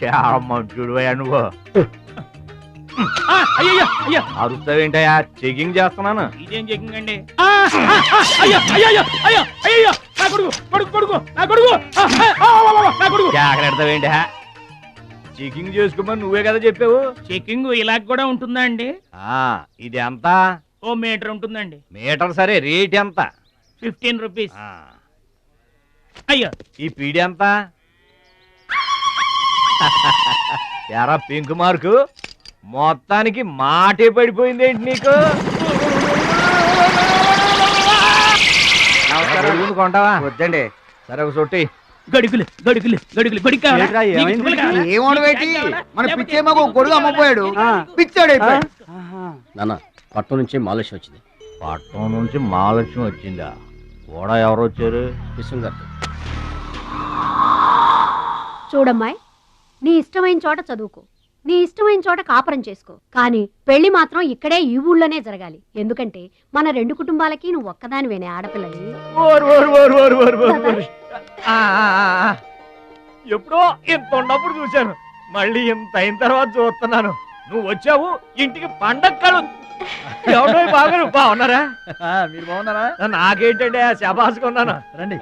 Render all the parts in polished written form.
చాలా మంచుడు నువ్వు. అరుస్తావేంటయ్యా? చెకింగ్ చేస్తున్నాను. ఇదేం చెకింగ్ అండి? జాగ్రత్తవేంటి? చెకింగ్ చేసుకోమని నువ్వే కదా చెప్పావు. చెకింగ్ ఇలా కూడా ఉంటుందా అండి? ఇది ఎంత? ఓ మీటర్ ఉంటుందండి. మీటర్ సరే, రేట్ ఎంత? 15 రూపీస్. అయ్యో, ఈ పీడి ఎంత? ఎరా పింక్ మార్కు, మొత్తానికి మాటే పడిపోయింది ఏంటి నీకు? కొంటావా? వద్దండి. సరే ఒక సొట్టి. గడుగులు గడుగులు గడుగులు గడి ఏమోడబెట్టి మన పిచ్చేమో గొడుగు అమ్మపోయాడు, పిచ్చాడు అయిపోయాడు. నాన్న, పట్నం నుంచి మహాలక్ష్మి వచ్చింది. పట్నం నుంచి మహాలక్ష్మి వచ్చిందా? కూడా ఎవరు వచ్చారు? విశ్వం గారు. చూడమ్మాయి, నీ ఇష్టమైన చోట చదువుకో, నీ ఇష్టమైన చోట కాపురం చేసుకో, కానీ పెళ్లి మాత్రం ఇక్కడే ఈ ఊళ్ళోనే జరగాలి. ఎందుకంటే మన 2 కుటుంబాలకి నువ్వు ఒక్కదానివేనే ఆడపిల్లని. ఎప్పుడో ఇంత ఉన్నప్పుడు చూశాను, మళ్ళీ ఇంత అయిన తర్వాత చూస్తున్నాను. నువ్వు వచ్చావు ఇంటికి పండగ కలు. ఎవడో బాగా బాగున్నారా? మీరు బాగున్నారా? నాకేంటండి శబాసుకున్నాను. రండి.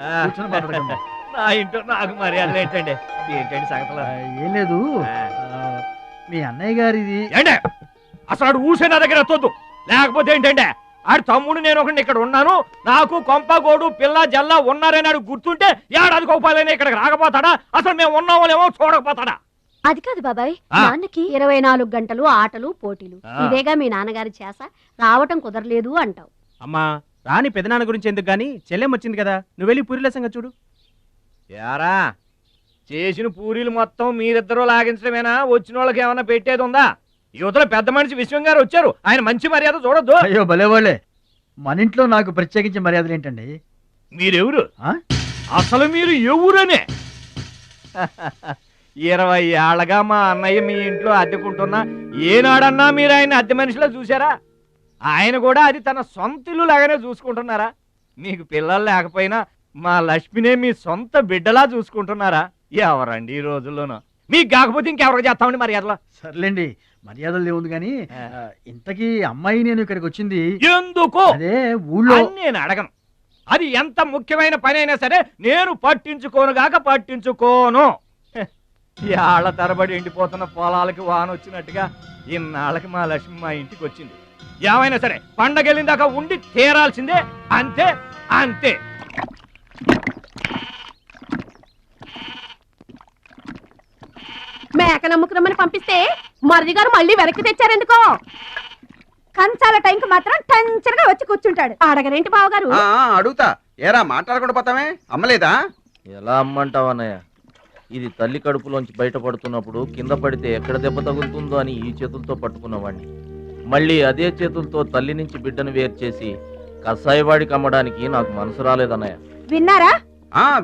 నా ఇంట్లో నాకు మర్యాద ఏంటండి? ఏంటండి సంగతులు? ఏం లేదు, మీ అన్నయ్య గారిది. ఏంటే అసలు ఆడు ఊసే నా దగ్గర ఎత్తొద్దు. లేకపోతే ఏంటంటే ఆడు తమ్ముడు నేను ఒకటి ఇక్కడ ఉన్నాను, నాకు కొంప గోడు పిల్ల జల్ల ఉన్నారని ఆడు గుర్తుంటే ఏడాది కోపాలని ఇక్కడికి రాకపోతాడా? అసలు మేము ఉన్నామోలేమో చూడకపోతాడా? అది కాదు బాబాయ్, నాన్నకి 24 గంటలు ఆటలు పోటీలు, ఇదేగా మీ నాన్నగారి చేస. రావటం కుదరలేదు అంటావు. అమ్మా, రాని పెదనాన్న గురించి ఎందుకు గాని, చెల్లెం వచ్చింది కదా, నువ్వు వెళ్ళి పూరిల సంగతి చూడు. యారా, చేసిన పూరీలు మొత్తం మీరిద్దరూ లాగించడమేనా? వచ్చిన వాళ్ళకి ఏమన్నా పెట్టేది ఉందా? యువతలో పెద్ద మనిషి విశ్వం గారు వచ్చారు, ఆయన మంచి మర్యాద చూడొద్దు. అయ్యో భలేవాళ్ళే, మన ఇంట్లో నాకు ప్రత్యేకించి మర్యాదలు ఏంటండి? మీరెవరు? అసలు మీరు ఎవరనే? 20 ఏళ్ళగా మా అన్నయ్య మీ ఇంట్లో అద్దెకుంటున్నా ఏనాడన్నా మీరు ఆయన అద్దె మనిషిలో చూసారా? ఆయన కూడా అది తన సొంత ఇల్లు లాగానే చూసుకుంటున్నారా? మీకు పిల్లలు లేకపోయినా మా లక్ష్మినే మీ సొంత బిడ్డలా చూసుకుంటున్నారా? ఎవరండి ఈ రోజుల్లోనూ? మీకు కాకపోతే ఇంకెవరికి చేస్తామండి మర్యాదలో? సర్లేండి, మర్యాదలు లేవుంది కానీ ఇంతకీ అమ్మాయి నేను ఇక్కడికి వచ్చింది ఎందుకు? అదే ఊళ్ళో. నేను అడగను. అది ఎంత ముఖ్యమైన పని అయినా సరే నేను పట్టించుకోను గాక పట్టించుకోను. ఏళ్ల తరబడి ఎండిపోతున్న పొలాలకి వాన వచ్చినట్టుగా ఇన్నాళ్ళకి మా లక్ష్మి మా ఇంటికి వచ్చింది. ఏమైనా సరే పండగ వెళ్ళిందాకా ఉండి తీరాల్సిందే, అంతే అంతే. మేక నమ్ముకురమ్మని పంపిస్తే మరిది గారు మళ్ళీ వెనక్కి తెచ్చారెందుకో? కంచాల టైంకి మాత్రం టెన్షన్గా వచ్చి కూర్చుంటాడు. అడగరేంటి బావగారు? అడుగుతా. ఏరా మాట్లాడకుండా పోతామే? అమ్మలేదా? ఎలా అమ్మంటావు అన్నయ్య? ఇది తల్లి కడుపులోంచి బయటపడుతున్నప్పుడు కింద పడితే ఎక్కడ దెబ్బ తగులుతుందో అని ఈ చేతులతో పట్టుకున్నవాడిని, మళ్ళీ అదే చేతులతో తల్లి నుంచి బిడ్డను వేరు చేసి కసాయివాడికి అమ్మడానికి నాకు మనసు రాలేదన్నయ్య. విన్నారా?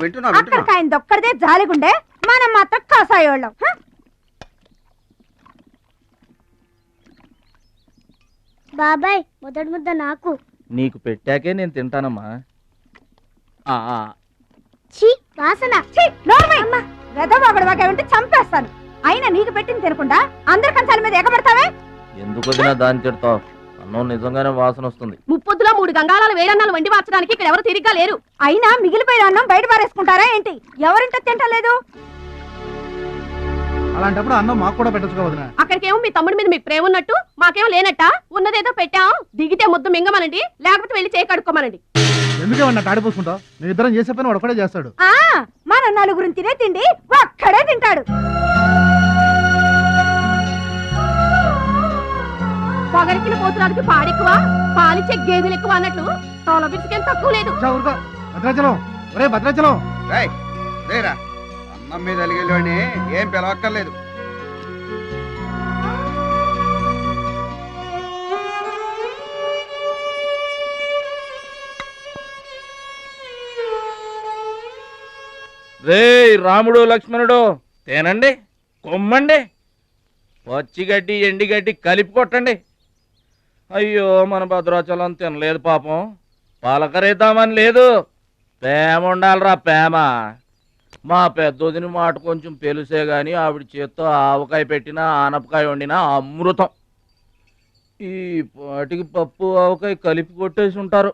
వింటున్నా. అక్కడికి ఆయన దొక్కడిదే జాలిగుండే, మనం మాత్రం కసాయోళ్ళం. బాబాయ్, మొదటి ముద్ద నాకు. నీకు పెట్టాకే నేను తింటానమ్మా. వాసన. వెదవాగడవాగేమంటే చంపేస్తాను. అయినా నీకు పెట్టింది తినకుండా అందరి కంచాల మీద ఎగబడతావే? ఎందుకు వదినా దాన్ని తిడతావు? అన్నం నిజంగానే వాసన వస్తుంది. ముప్పొద్దులో 3 గంగాళాల వేడన్నాలు వండి మార్చడానికి ఇక్కడ ఎవరు తిరిగ్గా లేరు. అయినా మిగిలిపోయిన అన్నం బయట పారేసుకుంటారా ఏంటి? ఎవరింట తింటలేదు? అలాంటప్పుడు అన్నం మాకు కూడా పెట్టచ్చుకోవద్దునా? అక్కడికేమో మీ తమ్ముడి మీద మీకు ప్రేమ ఉన్నట్టు, మాకేమో లేనట్ట. ఉన్నదేదో పెట్టాం, దిగితే ముద్దు మింగమనండి, లేకపోతే వెళ్ళి చేయి కడుక్కోమనండి. ఎందుకేమన్నా తాడిపోసుకుంటావు? నేను ఇద్దరం చేసే పని వాడు ఒకటే చేస్తాడు. మన నలుగురు తినే తిండి ఒక్కడే తింటాడు. పొగరికిన పోతురానికి పాడెక్కువ, పాలిచ్చే గేదెలు ఎక్కువ అన్నట్లు తోల బిడ్డకేం తక్కువ లేదు. భద్రాచలం, ఒరే భద్రాచలం, అన్నం మీద అలిగేలోని ఏం పిలవక్కర్లేదు. రే రాముడు లక్ష్మణుడు, తేనండి, కొమ్మండి, పచ్చిగడ్డి ఎండిగడ్డి కలిపి కొట్టండి. అయ్యో, మన భద్రాచలం తినలేదు పాపం, పలకరేద్దామని లేదు. ప్రేమ ఉండాలిరా, ప్రేమ. మా పెద్దోదిని మాట కొంచెం పెలుసే గాని ఆవిడ చేత్తో ఆవకాయ పెట్టినా ఆనపకాయ వండినా అమృతం. ఈ పాటికి పప్పు ఆవకాయ కలిపి కొట్టేసి ఉంటారు.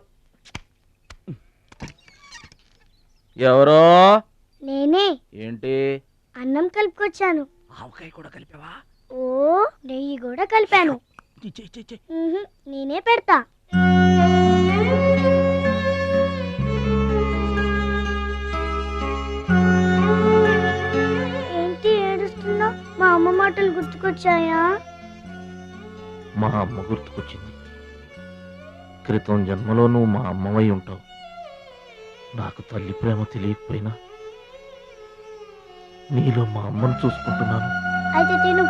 ఎవరో నేనే ఏంటి అన్నం కలుపుకొచ్చాను. ఆవకాయ కూడా కలిపావా? ఓ నెయ్యి కూడా కలిపాను. నేనే పెడతా. ఏంటి ఏడుస్తున్నావు? మా అమ్మ మాటలు గుర్తుకొచ్చాయా? మా అమ్మ గుర్తుకొచ్చింది. క్రితం జన్మలో నువ్వు మా అమ్మవై ఉంటావు. నాకు తల్లి ప్రేమ తెలియకపోయినా నీలో మా అమ్మను చూసుకుంటున్నాను. అయితే తిను.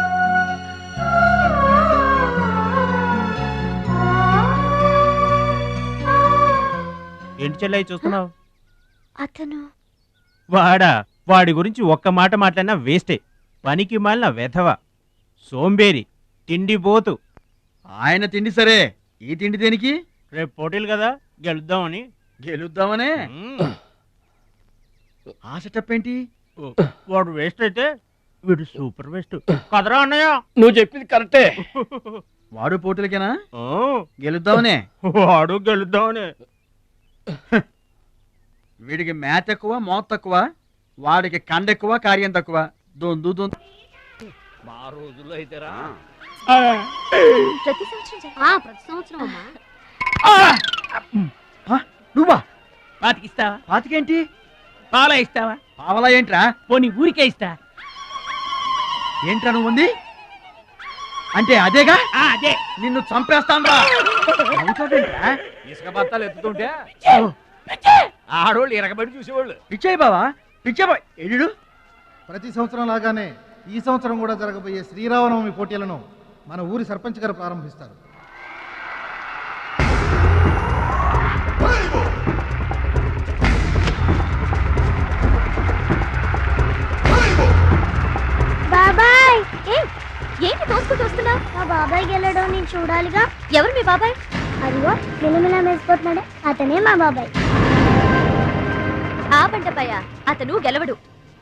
ఏంటి చెల్లయ్య చూస్తున్నావు? అతను వాడి గురించి ఒక్క మాట మాట్లాడినా వేస్టే. పనికి మాలిన వెధవ, సోంబేరి, తిండి పోతు. ఆయన తిండి సరే, ఈ తిండి దేనికి? రేపు పోటీలు కదా, గెలుద్దామని. గెలుద్దామనే? మ్మ్. ఆ సెటప్ ఏంటి? వాడు వేస్ట్ అయితే వీడు సూపర్ వేస్ట్ కదరా అన్నయ్య. నువ్వు చెప్పింది కరెక్టే. వాడు పోటీలకేనా? ఆ, గెలుద్దామనే? వాడు గెలుద్దామని. వీడికి మ్యాథ్ ఎక్కువ, మోత్ తక్కువ. వాడికి కండ ఎక్కువ, కార్యం తక్కువ. దొందు దొందు. మా రోజుల్లో అయితేరా ప్రతి సంవత్సరం ప్రతి సంవత్సరం అమ్మా. నువ్వా? పాతికిస్తావా? పాతికేంటి? పాలా ఇస్తావా? పావలా ఏంట్రా? పోనీ ఊరికే ఇస్తా. ఏంట్రా నువ్వు ఉంది అంటే? అదేగా, అదే. నిన్ను చంపేస్తాను రా. అవుతాడేంట్రా? ఇసుక బత్తాలు ఎత్తుతుంటే ఆడోళ్ళు ఇరగబడి చూసేవాళ్ళు. పిచ్చాయి బావా, పిచ్చాయి ఎడు. ప్రతి సంవత్సరం లాగానే ఈ సంవత్సరం కూడా జరగబోయే శ్రీరామనవమి పోటీలను మన ఊరి సర్పంచ్ గారు ప్రారంభిస్తారు. బాబాయ్, ఏంటి తోసుకుంటూ వస్తున్నా? మా బాబాయ్ గెలడం నేను చూడాలిగా. ఎవరు మీ బాబాయ్? అదిగో మిలమిలా వేసిపోతున్నాడే, అతనే మా బాబాయ్. ఆ బండపయ్య, అతను గెలవడు.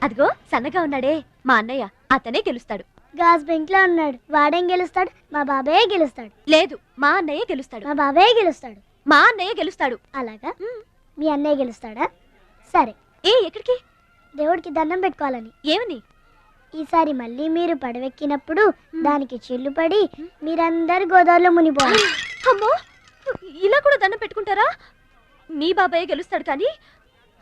అదిగో సన్నగా ఉన్నాడే మా అన్నయ్య, అతనే గెలుస్తాడు. గాజ్ బెంక్ లో ఉన్నాడు, వాడేం గెలుస్తాడు? మా బాబాయ్ గెలుస్తాడు. లేదు, మా అన్నయ్య గెలుస్తాడు. మా బాబాయ్ గెలుస్తాడు. మా అన్నయ్య గెలుస్తాడు. అలాగా? మీ అన్నయ్య గెలుస్తాడా? సరే. ఎక్కడికి? దేవుడికి దండం పెట్టుకోవాలని. ఏమని? ఈసారి మళ్ళీ మీరు పడవెక్కినప్పుడు దానికి చిల్లు పడి మీరందరు గోదావరిలో మునిపోవాలి. అమ్మో, ఇలా కూడా దండం పెట్టుకుంటారా? మీ బాబాయ్ గెలుస్తాడు కానీ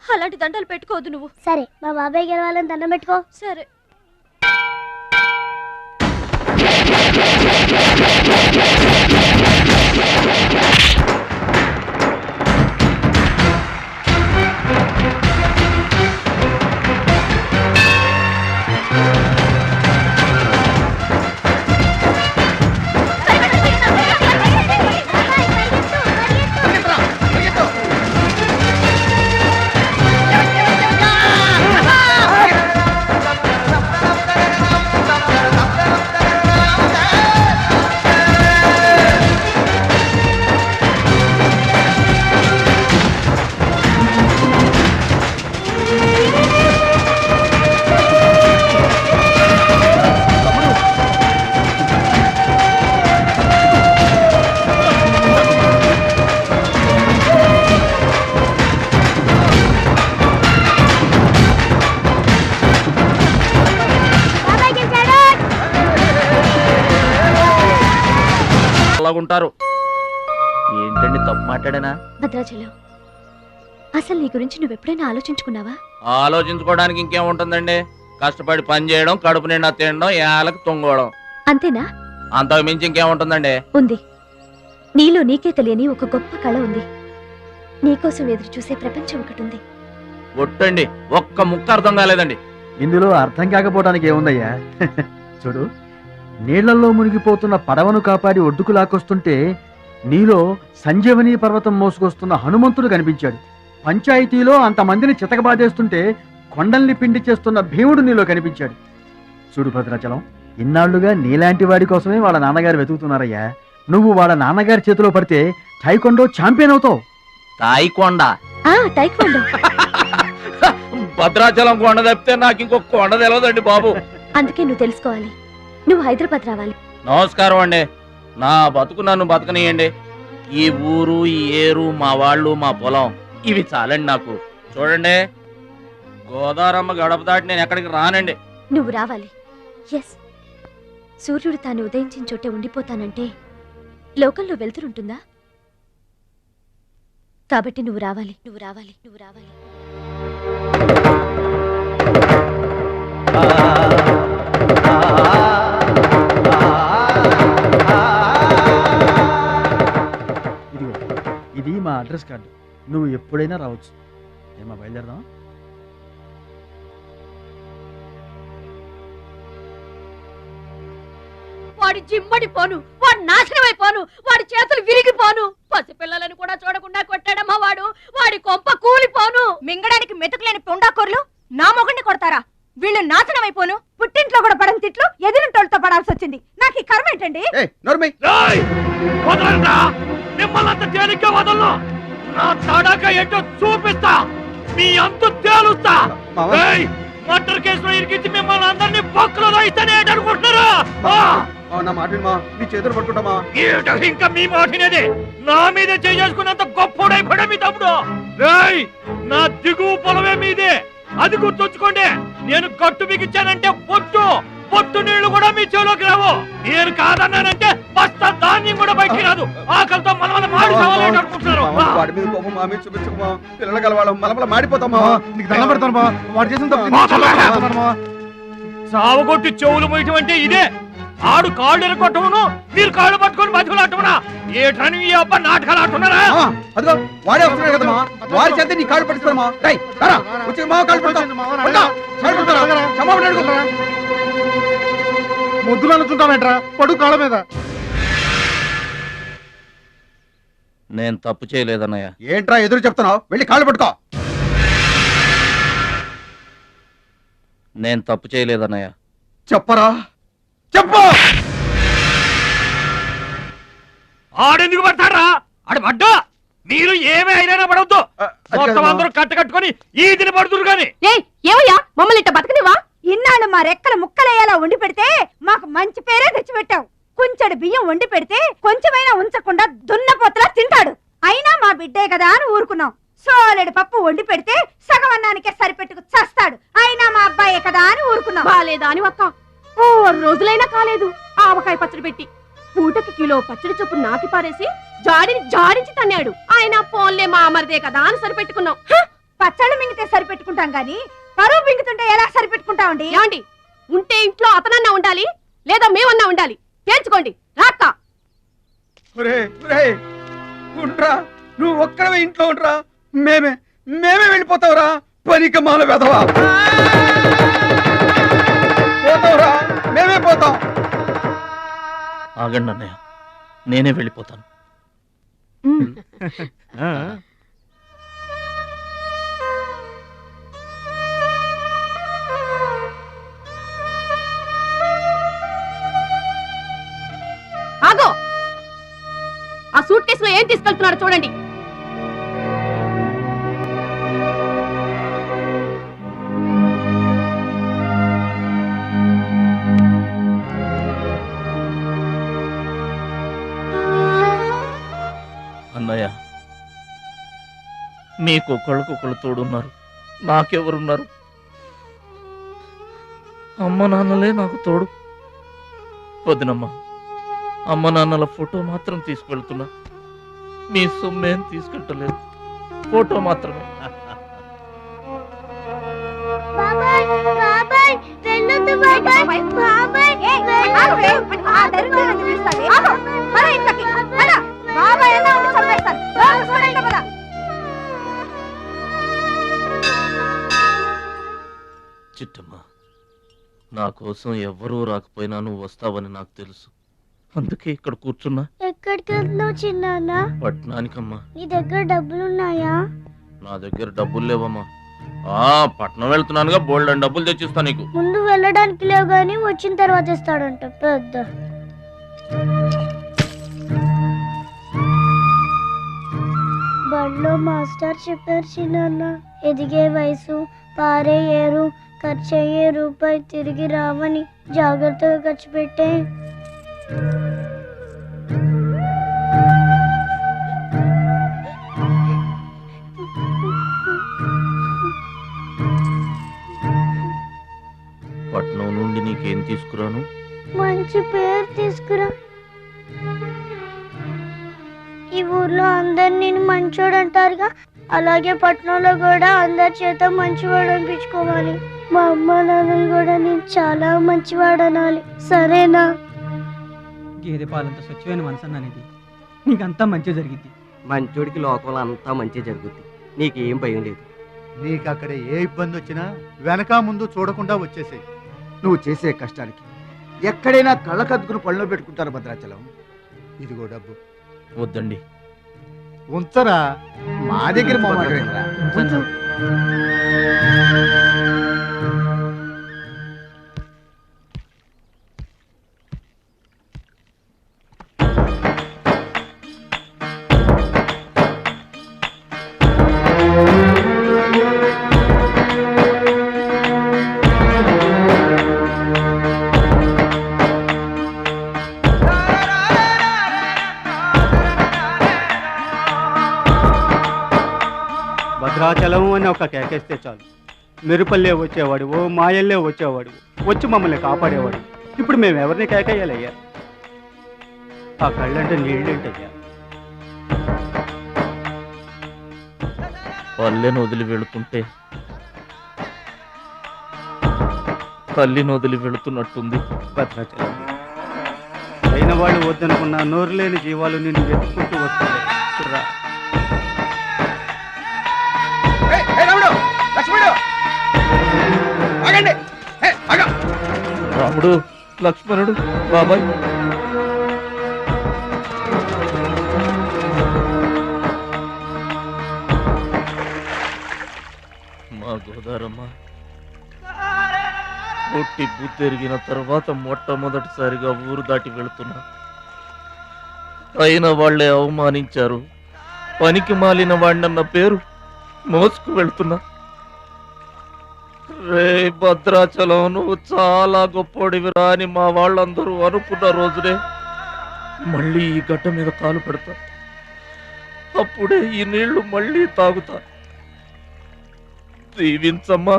అలాంటి దండాలు పెట్టుకోవద్దు నువ్వు. సరే, మా బాబాయ్ గెలవాలని దండం పెట్టుకో. సరే. అలాగుంటారు. ఏంటండి తప్పు మాట్లాడానా? భద్రాచలం, అసలు నీ గురించి నువ్వెప్పుడైనా ఆలోచించుకున్నావా? ఆలోచించుకోవడానికి ఇంకేముంటుందండి? కష్టపడి పని చేయడం, కడుపు నిండా తినడం, ఏళ్ళకి తొంగోవడం, అంతేనా? అంతకు మించి ఇంకేముంటుందండి? ఉంది. నీలో నీకే తెలియని ఒక గొప్ప కళ ఉంది. నీకోసం ఎదురు చూసే ప్రపంచం ఒకటి ఉంది. ఒట్టండి, ఒక్క ముక్క అర్థం కాలేదండి. ఇందులో అర్థం కాకపోవడానికి ఏముందయ్యా? చూడు, నీళ్లలో మునిగిపోతున్న పడవను కాపాడి ఒడ్డుకు లాక్కొస్తుంటే నీలో సంజీవని పర్వతం మోసుకొస్తున్న హనుమంతుడు కనిపించాడు. పంచాయతీలో అంతమందిని చితకబాదేస్తుంటే కొండల్ని పిండి చేస్తున్న భీముడు నీలో కనిపించాడు. చూడు భద్రాచలం, ఇన్నాళ్లుగా నీలాంటి వాడి కోసమే వాళ్ళ నాన్నగారు వెతుకుతున్నారయ్యా. నువ్వు వాళ్ళ నాన్నగారి చేతిలో పడితే టైకొండో ఛాంపియన్ అవుతావు. తాయికొండ? టైక్వాండో. భద్రాచలం కొండ తప్పితే నాకు ఇంకొక కొండ తెలియదండి బాబు. అందుకే నువ్వు తెలుసుకోవాలి. నువ్వు హైదరాబాద్ రావాలి. నమస్కారం అండి. నా బతుకు నన్ను బతకనియండి. ఈ ఊరు, ఈ ఏరు, మా వాళ్ళు, మా పొలం ఇవి చాలండి నాకు. చూడండి, గోదావరమ్మ గడప దాటి నేను ఎక్కడికి రానండి. నువ్వు రావాలి. ఎస్, సూర్యుడు తాను ఉదయించిన చోటే ఉండిపోతానంటే లోకంలో వెళ్తురుంటుందా? కాబట్టి నువ్వు రావాలి, నువ్వు రావాలి, నువ్వు రావాలి. ఇది మా అడ్రస్ కార్డు. నువ్వు ఎప్పుడైనా రావచ్చు. ఏమా బయలుదేరదాం? వాడి జిమ్మడిపోను, వాడు నాశనమైపోను, వాడి చేతులు విరిగిపోను. పసిపిల్లలను కూడా చూడకుండా కొట్టాడమ్మా వాడు. వాడి కొంప కూలిపోను. మింగడానికి మెతుకులేని పొండాకోర్లు నా మొగుడిని కొడతారా? వీళ్ళు నాశనం అయిపోను. పుట్టింట్లో కూడా పడని తిట్లు ఎదిరింటోళ్ళతో పడాల్సి వచ్చింది. నాకు ఈ కర్మ ఏంటండి? చూపిస్తా, మీ అంత తేలుస్తా. మర్డర్ కేసులో ఇరికించి మిమ్మల్ని అందరినీ బొక్కలో రాయిస్తానే అనుకుంటున్నారా? నా మాట నీ చేతులు పట్టుకుంటామా? ఇంకా మీ మాటినేది నా మీద చేసుకున్నంత గొప్పడైపోయా మీ తమ్ముడు. నా దిగువ పొలమే మీదే, అది గుర్తుంచుకోండి. నేను కట్టు బిగించానంటే పొట్టు నీళ్లు కూడా మీ చెవులోకి రావు. నేను కాదన్నానంటే బస్తా ధాన్యం కూడా బయటికి రాదు. ఆకలితో మన మాడి అనుకుంటున్నారు. వాడి మీద కోపం మా మీద చూపించకమా. పిల్లలు గలవాళ్ళం మలమల మాడిపోతామా. నీకు దండం పెడతాను బా. వాడు చేసిన తప్పు సావగొట్టి చెవులు మొయ్యటం అంటే ఇదే. ఆడు కాళ్ళు ఎరగొట్టమును, మీరు కాళ్ళు పట్టుకొని బతుకులాటమునా? ఏటని ఈ అబ్బా నాటకాలు ఆడుతున్నారా? అదిగో వాడే వస్తున్నాడు కదమ్మా. వాడి చేత నీ కాళ్ళు పట్టుకోమా. వచ్చి మా కాళ్ళు పడతా. ముద్దులు అనుకుంటామేట్రా? పడు కాళ్ళ మీద. నేను తప్పు చేయలేదన్నయ్య. ఏంట్రా ఎదురు చెప్తున్నావు? వెళ్ళి కాళ్ళు పట్టుకో. నేను తప్పు చేయలేదన్నయ్య. చెప్పరా, చెప్పు. ఆడెందుకు పడతారా? ఆడు పడ్డా మీరు ఏమే అయినా పడవద్దు. మొత్తం అందరూ కట్టుకొని ఈదిని పడుతురు గాని. ఏమయ్యా మమ్మల్ని ఇట్ట బతకనివా? ఇన్నాళ్ళు మా రెక్కల ముక్కలయ్యేలా వండి పెడితే మాకు మంచి పేరే తెచ్చిపెట్టావు. కొంచెడు బియ్యం వండి పెడితే కొంచెమైనా ఉంచకుండా దున్నపోతలా తింటాడు. అయినా మా బిడ్డే కదా అని ఊరుకున్నాం. సోలెడు పప్పు వండి పెడితే సగం అన్నానికే సరిపెట్టుకు చస్తాడు. అయినా మా అబ్బాయే కదా అని ఊరుకున్నాం. బాలేదా అని ఒక్క 4 రోజులైనా కాలేదు ఆవకాయ పచ్చడి పెట్టి. పూటకి కిలో పచ్చడి చొప్పు నాకి పారేసి జాడించి తన్నాడు. ఆయన పోన్లే మా అమరిదే కదా అని సరిపెట్టుకున్నాం. పచ్చళ్ళు మింగితే సరిపెట్టుకుంటాం గాని పరువు మింగుతుంటే ఎలా సరిపెట్టుకుంటామండి? ఏమండి, ఉంటే ఇంట్లో అతనన్నా ఉండాలి, లేదా మేమన్నా ఉండాలి. తేల్చుకోండి. రాక్క ఉంట్రా, నువ్వు ఒక్కడవే ఇంట్లో ఉంట్రా. మేమే వెళ్ళిపోతావురా. పనికి మాల వెధవా. పోతావురా, మేమే పోతాం. ఆగండి అన్నయ్య, నేనే వెళ్ళిపోతాను. ఆగో, ఆ సూట్ కేసులో ఏం తీసుకెళ్తున్నారో చూడండి. అన్నయ్య, మీకు ఒకళ్ళకొకళ్ళు తోడున్నారు, నాకెవరున్నారు? అమ్మ నాన్నలే నాకు తోడు. వదినమ్మా, అమ్మ నాన్నల ఫోటో మాత్రం తీసుకెళ్తున్నా. మీ సొమ్మేం తీసుకెళ్ళలేదు, ఫోటో మాత్రమే. చిట్టమ్మ, నా కోసం ఎవ్వరూ రాకపోయినా నువ్వు వస్తావని నాకు తెలుసు. అందుకే ఇక్కడ కూర్చున్నా. ఎక్కడికి వెళ్తున్నావు చిన్నాన్న? పట్నానికమ్మా. నీ దగ్గర డబ్బులున్నాయా? నా దగ్గర డబ్బులు లేవమ్మా. పట్నం వెళ్తున్నానుగా, బోల్డ్ డబ్బులు తెచ్చిస్తా నీకు. ముందు వెళ్ళడానికి లేవు గాని వచ్చిన తర్వాత ఇస్తాడంట పెద్ద. బడిలో మాస్టర్ చెప్పారు చిన్నాన్న, ఎదిగే వయసు పారేయరు, ఖర్చు అయ్యే రూపాయి తిరిగి రావని జాగ్రత్తగా ఖర్చు పెట్టే. పట్నం నుండి నీకేం తీసుకురాను? మంచి పేరు తీసుకురా. ఈ ఊర్లో అందరు నేను మంచోడు అంటారుగా, అలాగే పట్నంలో కూడా అందరి చేత మంచివాడు అనిపించుకోవాలి. మా అమ్మ నాన్నలు కూడా నేను చాలా మంచివాడు అనాలి. సరేనా? గేదె పాలంత స్వచ్ఛమైన మనసు అన్నానిది. నీకంతా మంచి జరిగింది. మంచోడికి లోకంలో అంతా మంచి జరుగుద్ది. నీకేం భయం లేదు. నీకు అక్కడ ఏ ఇబ్బంది వచ్చినా వెనక ముందు చూడకుండా వచ్చేసేయి. నువ్వు చేసే కష్టానికి ఎక్కడైనా కళ్ళకద్దుకుని పళ్ళలో పెట్టుకుంటారు భద్రాచలం. ఇదిగో డబ్బు. వద్దండి. ఉంచరా. మా దగ్గర మొహమాటమేంట్రా? ఉంచు. భద్రాచలం అని ఒక కేకేస్తే చాలు, మెరుపల్లే వచ్చేవాడు, ఓ మాయల్లే వచ్చేవాడు, వచ్చి మమ్మల్ని కాపాడేవాడు. ఇప్పుడు మేము ఎవరిని కేకేయాలయ్యా? ఆ కళ్ళంటే నీళ్ళేంటయ్యా? పల్లెను వదిలి వెళుతుంటే తల్లిని వదిలి వెళుతున్నట్టుంది. భద్రాచలం అయిన వాళ్ళు వద్దనుకున్న నోరు లేని జీవాలు నిన్ను వెతుక్కుంటూ వస్తాయి. రా. రాముడు, లక్ష్మణుడు, బాబాయ్. మా గోదారమ్మ పుట్టి బుద్ధెరిగిన తర్వాత మొట్టమొదటిసారిగా ఊరు దాటి వెళుతున్నా. అయిన వాళ్లే అవమానించారు. పనికి మాలిన వాడినన్న పేరు మోసుకు వెళ్తున్నా. రే భద్రాచలం, నువ్వు చాలా గొప్పోడివిరా అని మా వాళ్ళందరూ అనుకున్న రోజునే మళ్ళీ ఈ గడ్డ మీద కాలు పెడతా. అప్పుడే ఈ నీళ్లు మళ్ళీ తాగుతా. దీవించమ్మా.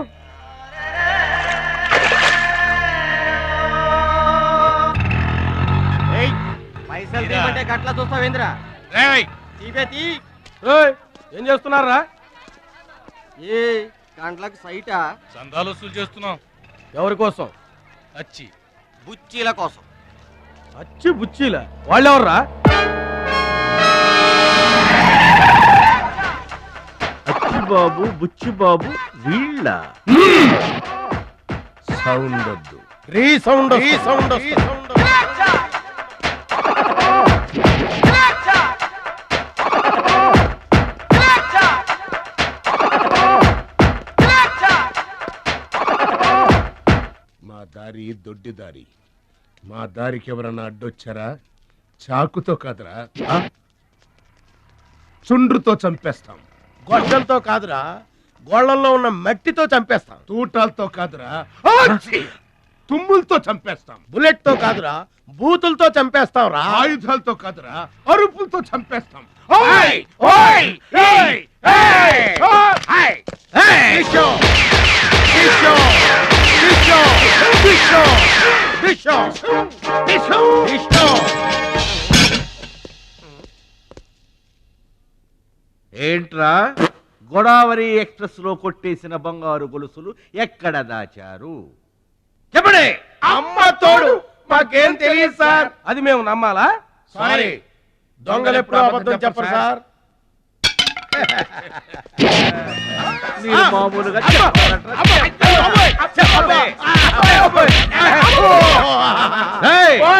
పైసలు తీయమంటే గట్లా చూస్తావేంద్రా? ఏం చేస్తున్నారా? ఏ గంటలకు సైటా? చందాలు వసూలు చేస్తున్నాం. ఎవరి కోసం? అచ్చి బుచ్చీల కోసం. అచ్చి బుచ్చీల వాళ్ళెవర్రా? అచ్చి బాబు, బుచ్చి బాబు వీళ్ళ. సౌండ్ వద్దు. Resound sound. మా దారి దొడ్డి దారి. మా దారికి ఎవరన్నా అడ్డొచ్చారా? చాకుతో కాదురా, చుండ్రుతో చంపేస్తాం. గొడ్డలతో కాదురా, గోళ్లలో ఉన్న మట్టితో చంపేస్తాం. తూటాలతో కాదురా, తుమ్ములతో చంపేస్తాం. బుల్లెట్ తో కాదురా, బూతులతో చంపేస్తాం రా. ఆయుధాలతో కాదురా, అరుపులతో చంపేస్తాం. ఏంట్రా, గోదావరి ఎక్స్ప్రెస్ లో కొట్టేసిన బంగారు గొలుసులు ఎక్కడ దాచారు? చెప్పండి. అమ్మ తోడు, మాకేం తెలియదు సార్. అది మేము నమ్మాలా? సారీ, దొంగలు ఎప్పుడు అబద్ధం చెప్పరు సార్. మీరు మామూలుగా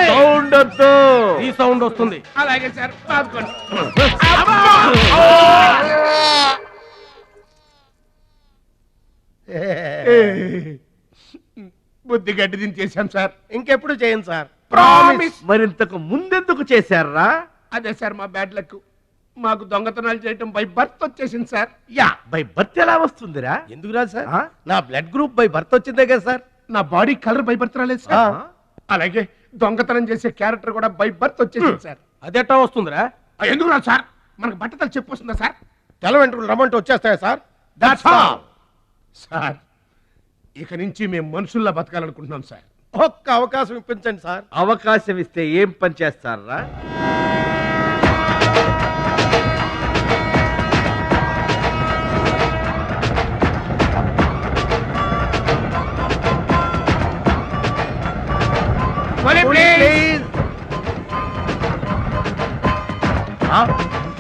సౌండ్ వద్దు. ఈ సౌండ్ వస్తుంది. అలాగే సార్. బుద్ధి గడ్డి దించేశాం సార్. ఇంకెప్పుడు చేయండి సార్. ప్రామిస్. మరింతకు ముందెందుకు చేశారా? అదే సార్ మా బ్యాడ్ లక్. మాకు దొంగతనాలు చేయటం బై బర్త్ వచ్చేసింది సార్. యా బై బర్త్ ఎలా వస్తుందిరా? ఎందుకు రాదు సార్? నా బ్లడ్ గ్రూప్ బై బర్త్ వచ్చిందే కదా సార్. నా బాడీ కలర్ బై బర్త్ రాలేదు సార్. అలాగే దొంగతనం చేసే క్యారెక్టర్ కూడా బై బర్త్ వచ్చేసింది సార్. అదెట్టా వస్తుందిరా? ఎందుకు రాదు సార్? మనకు బట్టతలు చెప్పు వస్తుందా సార్? తెల్ల వెంట్రుకలు రమ్మంటే వచ్చేస్తాయా సార్? That's all sir. ఇక నుంచి మేము మనుషుల్లా బతకాలనుకుంటున్నాం సార్. ఒక్క అవకాశం ఇప్పించండి సార్. అవకాశం ఇస్తే ఏం పని చేస్తారా?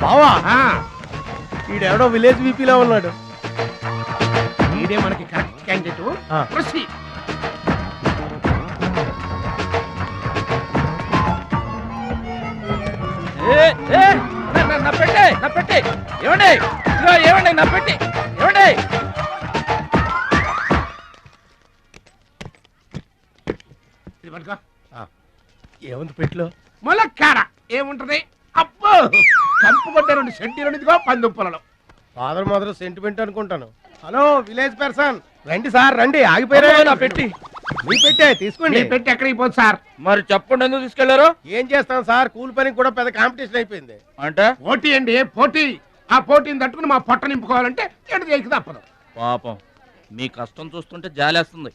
బావా ఈడెవడో విలేజ్ వీపీలో ఉన్నాడు. ఇదే మనకి కరెక్ట్ క్యాండిడేట్. ప్రొసీడ్. నా పెట్టే ఏమండి ఏమండి నా పెట్టి ఏమండి ఏముంది పెట్లో? ములక్కాడ ఏముంటది? అబ్బో కంపు కొట్టే 2 సెంటీలు పందుప్పలలో. ఫాదర్ మదర్ సెంటిమెంట్ అనుకుంటాను. హలో విలేజ్ పర్సన్, రండి సార్ రండి. ఆగిపోయారా? నా పెట్టి మీ పెట్టే తీసుకోండి. పెట్టి ఎక్కడికి పోదు సార్? మరి చెప్పండి ఎందుకు తీసుకెళ్లారు? ఏం చేస్తాం సార్, కూలి పనికి కూడా పెద్ద కాంపిటీషన్ అయిపోయింది. అంటే పోటీ అండి, పోటీ. ఆ పోటీని తట్టుకుని మా పొట్ట నింపుకోవాలంటే ఎటు చేయక తప్పదు. పాపం మీ కష్టం చూస్తుంటే జాలేస్తుంది.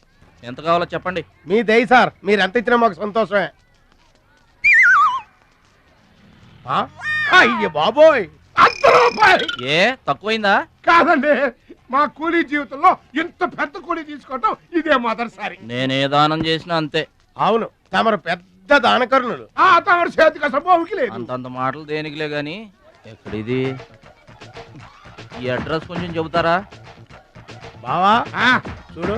ఎంత కావాలో చెప్పండి. మీ దయ సార్, మీరు ఎంత ఇచ్చినా మాకు సంతోషమే. అయ్య బాబోయ్, ₹100. ఏ తక్కువైందా? కాదండి, మా కూలీ జీవితంలో ఇంత పెద్ద కూలీ తీసుకోవటం ఇదే మొదటిసారి. నేనే దానం చేసినా అంతే. అవును, తమరు పెద్ద దానకరుణులు. తమరు చేతికి అసలు బావుకి లేదు. అంతంత మాటలు దేనికిలే గాని ఎక్కడిది? ఈ అడ్రస్ కొంచెం చెబుతారా? బావా చూడు,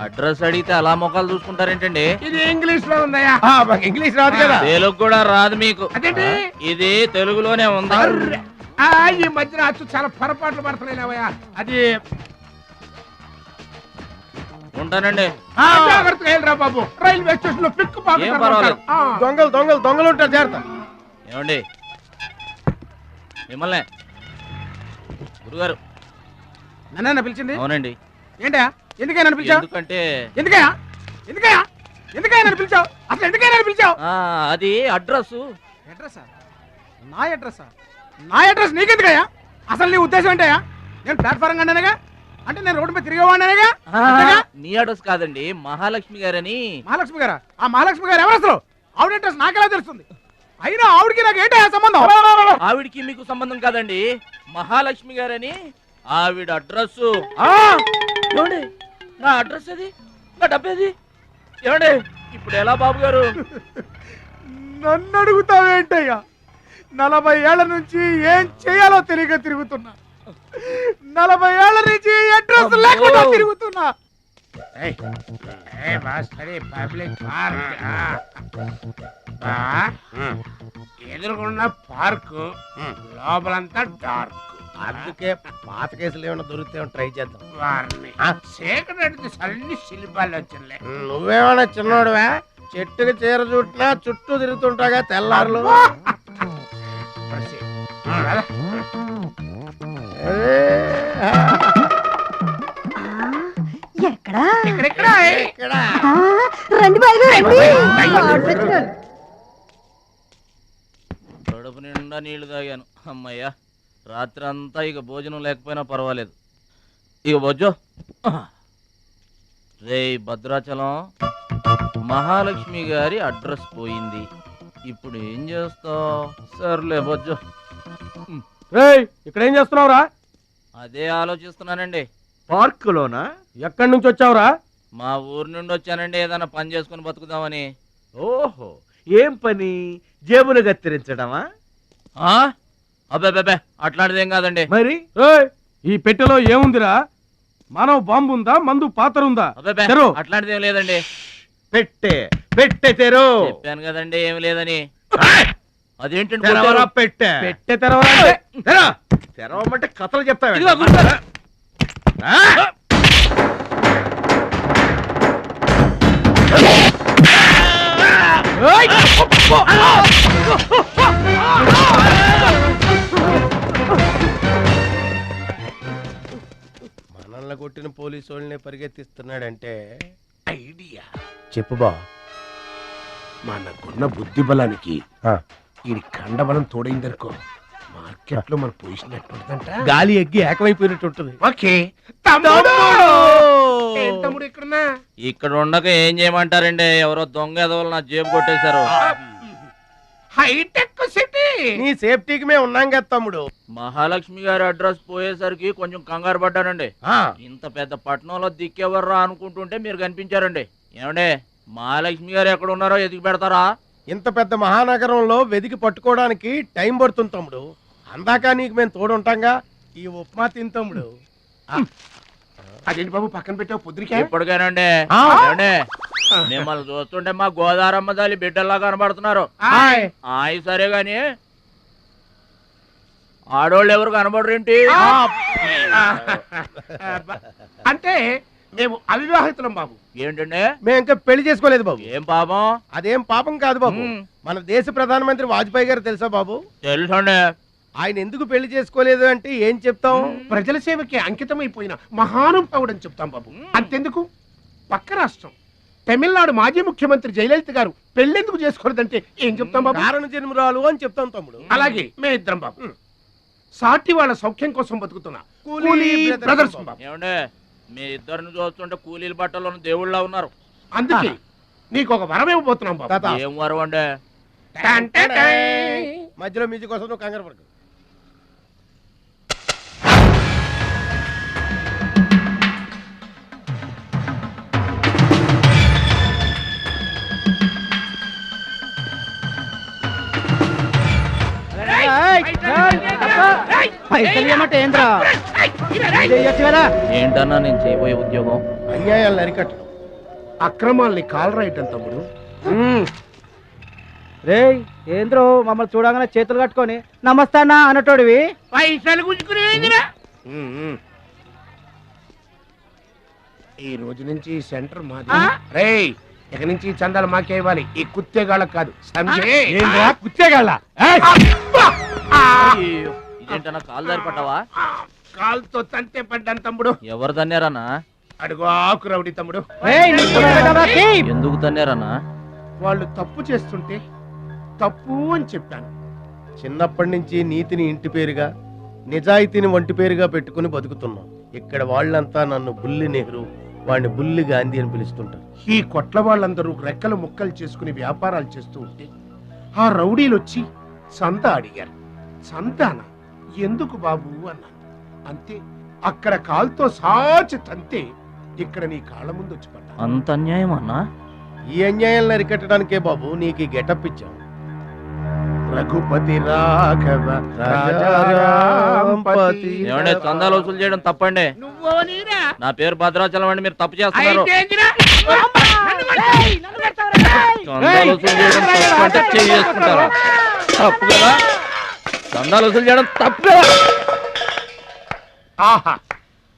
అడ్రస్ అడిగితే అలా మొక్కలు చూసుకుంటారేంటండి? ఇది ఇంగ్లీష్ లో ఉందయ్యా. మాకు ఇంగ్లీష్ రాదు కదా. తెలుగు కూడా రాదు మీకు? అదేంటి? ఇది తెలుగులోనే ఉంది. ఈ మధ్యన అచ్చు చాలా పొరపాట్లు పడుతున్నాయిలేవయ్యా. అది ఉంటానండి. జాగ్రత్తగా వెళ్ళరా బాబు. రైల్వే స్టేషన్ లో పిక్ ఏం పర్వాలేదు. దొంగలు ఉంటారు, జాగ్రత్త. ఏమండి మిమ్మల్ని గురుగారు నన్న పిలిచింది? అవునండి. ఏంటయ్యా, ఎందుకైనా పిలిచావు? ఎందుకంటే ఎందుకయ్యా నన్ను పిలిచావు? అసలు ఎందుకైనా పిలిచావు? అది అడ్రస్. అడ్రస్సా? నా అడ్రస్సా? నా అడ్రస్ నీకెందుకయ్యా? అసలు నీ ఉద్దేశం ఏంటయ్యా? నేను ప్లాట్ఫారం కండానగా, అంటే నేను రోడ్డు మీద తిరిగేవాడినగా. నీ అడ్రస్ కాదండి, మహాలక్ష్మి గారని. మహాలక్ష్మి గారా? ఆ మహాలక్ష్మి గారు ఎవరు అసలు? ఆవిడ అడ్రస్ నాకెలా తెలుస్తుంది? అయినా ఆవిడికి నాకు ఏంటయ్యా సంబంధం? ఆవిడికి మీకు సంబంధం కాదండి, మహాలక్ష్మి గారని ఆవిడ అడ్రస్. ఏమండి నా అడ్రస్ అది, నా డబ్బేది? ఏమండి ఇప్పుడు ఎలా బాబు గారు? నన్ను అడుగుతావేంటయ్యా? 40 ఏళ్ల నుంచి ఏం చేయాలో తెలియక తిరుగుతున్నా. 40 ఏళ్ల నుంచి అడ్రస్ లేకుండా తిరుగుతున్నా. ఎదురుకున్న పార్క్ లోపలంతా డార్క్. అందుకే పాత కేసులు ఏమైనా దొరికితే ట్రై చేద్దాం. వారిని చీకటి అన్ని శిల్పాలు వచ్చినాయి. నువ్వేమైనా చిన్నోడువా? చెట్టుకి చీర చుట్టినా చుట్టూ తిరుగుతుంటాగా తెల్లారులు. కడుపు నిండా నీళ్లు తాగాను. అమ్మయ్యా, రాత్రి అంతా ఇక భోజనం లేకపోయినా పర్వాలేదు. ఇక బొజ్జో. రే భద్రాచలం, మహాలక్ష్మి గారి అడ్రస్ పోయింది. ఇప్పుడు ఏం చేస్తావు? సర్లే బొజ్జో. ఇక్కడ ఏం చేస్తున్నావురా? అదే ఆలోచిస్తున్నానండి. పార్కులోనా? ఎక్కడి నుంచి వచ్చావురా? మా ఊరు నుండి వచ్చానండి, ఏదైనా పని చేసుకుని బతుకుదామని. ఓహో, ఏం పని? జేబులు కత్తిరించడమా? అబ్బాయి అట్లాంటిదేం కాదండి. మరి ఈ పెట్టెలో ఏముందిరా? మానవ బాంబు ఉందా? మందు పాత్ర ఉందా? అట్లాంటిదేం లేదండి. పెట్టే తెరో. చెప్పాను కదండి ఏమి లేదని. అదేంటండి పెట్టె తెరవరా? తెరవమంటే కథలు చెప్తావు. మనల్ని కొట్టిన పోలీసు వాళ్ళని పరిగెత్తిస్తున్నాడంటే ఐడియా చెప్పు బా. మనకున్న బుద్ధి బలానికి ఈ కండబలం తోడైందనుకో మార్కెట్ లో మన పొజిషన్ ఎట్టుంటదంట. గాలి ఎగ్గి ఏకమైపోయినట్టు ఉంటుంది. ఓకే తమ్ముడు ఇక్కడున్నా ఇక్కడ ఉండక ఏం చేయమంటారండి? ఎవరో దొంగ ఎదవలు నా జేబు కొట్టేశారు. హైటెక్ సిటీ నీ సేఫ్టీకి మేము ఉన్నాం కదా తమ్ముడు. మహాలక్ష్మి గారి అడ్రస్ పోయేసరికి కొంచెం కంగారు పడ్డానండి. ఇంత పెద్ద పట్టణంలో దిక్కెవర్రా అనుకుంటుంటే మీరు కనిపించారండి. ఏమండే మహాలక్ష్మి గారు ఎక్కడ ఉన్నారో ఎదిగి పెడతారా? ఇంత పెద్ద మహానగరంలో వెదికి పట్టుకోవడానికి టైం పడుతుంది తమ్ముడు. అందాక నీకు మేము తోడుంటాంగా. ఈ ఉప్మా తిని తమ్ముడు. అదేంటి బాబు పక్కన పెట్టావు పొద్దురికే? ఇప్పటికేనండి మిమ్మల్ని చూస్తుంటే మా గోదారమ్మ తల్లి బిడ్డల్లా కనబడుతున్నారు. ఆయి సరే గాని ఆడోళ్ళు ఎవరు కనబడరేంటి? అంటే మేము అవివాహితులం బాబు. ఏంటండి? మేము ఇంకా పెళ్లి చేసుకోలేదు బాబు. ఏం పాపం? అదేం పాపం కాదు బాబు. మన దేశ ప్రధానమంత్రి వాజ్పేయి గారు తెలుసా బాబు? తెలుసండి. ఆయన ఎందుకు పెళ్లి చేసుకోలేదు అంటే ఏం చెప్తాం? ప్రజల సేవకి అంకితమైపోయిన మహానుభావుడు అని చెప్తాం బాబు. అంతెందుకు పక్క రాష్ట్రం తమిళనాడు మాజీ ముఖ్యమంత్రి జయలలిత గారు పెళ్ళెందుకు చేసుకోలేదంటే ఏం చెప్తాం బాబు? కారణ జన్మరాలు అని చెప్తాం తమ్ముడు. అలాగే మేమిద్దరం బాబు సాటి వాళ్ళ సౌఖ్యం కోసం బతుకుతున్నా కూలీ బ్రదర్స్ బాబు. ఏమండే మీ ఇద్దరిని చూస్తుంటే కూలీల బట్టలో దేవుళ్ళ ఉన్నారు. అందుకే నీకు ఒక వరం ఇవ్వబోతున్నాం బాబు. ఏం వరం అండే? మధ్యలో మ్యూజిక్ కోసం నువ్వు కంగారు పడకు. ఏంటన్నా నేను చేయబోయే ఉద్యోగం? అన్యాయాలను అరికట్టడం, అక్రమాల్ని కాలరాయటం తమ్ముడు. రే ఏంద్రో మమ్మల్ని చూడగానే చేతులు కట్టుకొని నమస్తానా అన్నటోడివి పైసలు గుంజుకునేదిరా. ఈ రోజు నుంచి సెంటర్ మాది. రేయ్ ఇక నుంచి చందాలు మాకే ఇవ్వాలి, ఈ కుత్తేగాళ్ళకి కాదు. కుత్తేగాళ్ళ ఇదేంటన్నా కాలు దారి పడ్డావా? కాలుతో తంతే పడ్డాను తమ్ముడు. ఎవరు తన్నారన్నా? అడుగు ఆకు రౌడీ తమ్ముడు. ఎందుకు తన్నారన్నా? వాళ్ళు తప్పు చేస్తుంటే తప్పు అని చెప్పాను. చిన్నప్పటి నుంచి నీతిని ఇంటి పేరుగా, నిజాయితీని వంటి పేరుగా పెట్టుకుని బతుకుతున్నాం. ఇక్కడ వాళ్ళంతా నన్ను బుల్లి నెహ్రూ, వాడిని బుల్లి గాంధీ అని పిలుస్తుంటారు. ఈ కొట్ల వాళ్ళందరూ రెక్కలు ముక్కలు చేసుకుని వ్యాపారాలు చేస్తూ ఉంటే ఆ రౌడీలు వచ్చి సంత అడిగారు. సంతానా? ఎందుకు బాబు అన్నాను. అంతే అక్కడ కాలుతో సాచి తంతే ఇక్కడ నీ కాళ్ళ ముందు వచ్చి పడ్డా. అంత అన్యాయం అన్నా? ఈ అన్యాయాలను అరికట్టడానికే బాబు నీకు ఈ గెటప్ ఇచ్చాం. రఘుపతి రాఘవ రాజారాంపతి. ఏమంటే చందాలు వసూలు చేయడం తప్పండి. నా పేరు భద్రాచలం అండి, మీరు తప్పు చేస్తున్నారు. చందాలు వసూలు చేయడం తప్పు అంటే చేసుకుంటారా? తప్పు కదా? చందాలు వసూలు చేయడం తప్పు కదా? ఆహా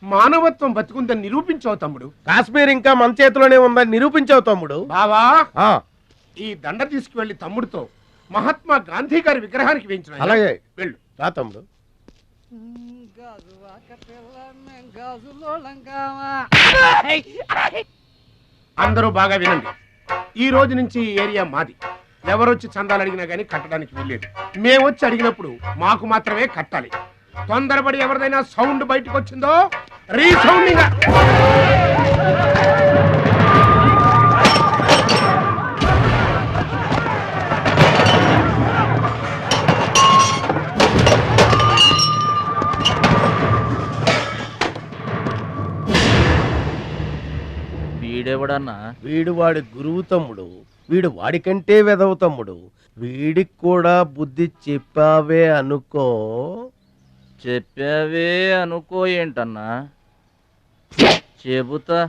మానవత్వం బతుకుందని నిరూపించావు తమ్ముడు. కాశ్మీర్ ఇంకా మన చేతిలోనే ఉందని నిరూపించావు తమ్ముడు. బావా ఈ దండ తీసుకువెళ్లి తమ్ముడితో మహాత్మా గాంధీ గారి విగ్రహానికి వేయించిన. అలాగే వెళ్ళు. రా తమ్ముడు. అందరూ బాగా వినండి. ఈ రోజు నుంచి ఈ ఏరియా మాది. ఎవరొచ్చి చందాలు అడిగినా గానీ కట్టడానికి వీల్లేదు. మేమొచ్చి అడిగినప్పుడు మాకు మాత్రమే కట్టాలి. తొందరపడి ఎవరిదైనా సౌండ్ బయటకు వచ్చిందో రీసౌండింగ్. వీడెవడన్నా? వీడు వాడి గురువు తమ్ముడు. వీడు వాడికంటే వెదవ తమ్ముడు. వీడికి కూడా బుద్ధి చెప్పావే అనుకో. చెప్పావే అనుకో ఏంటన్నా? చెబుతా.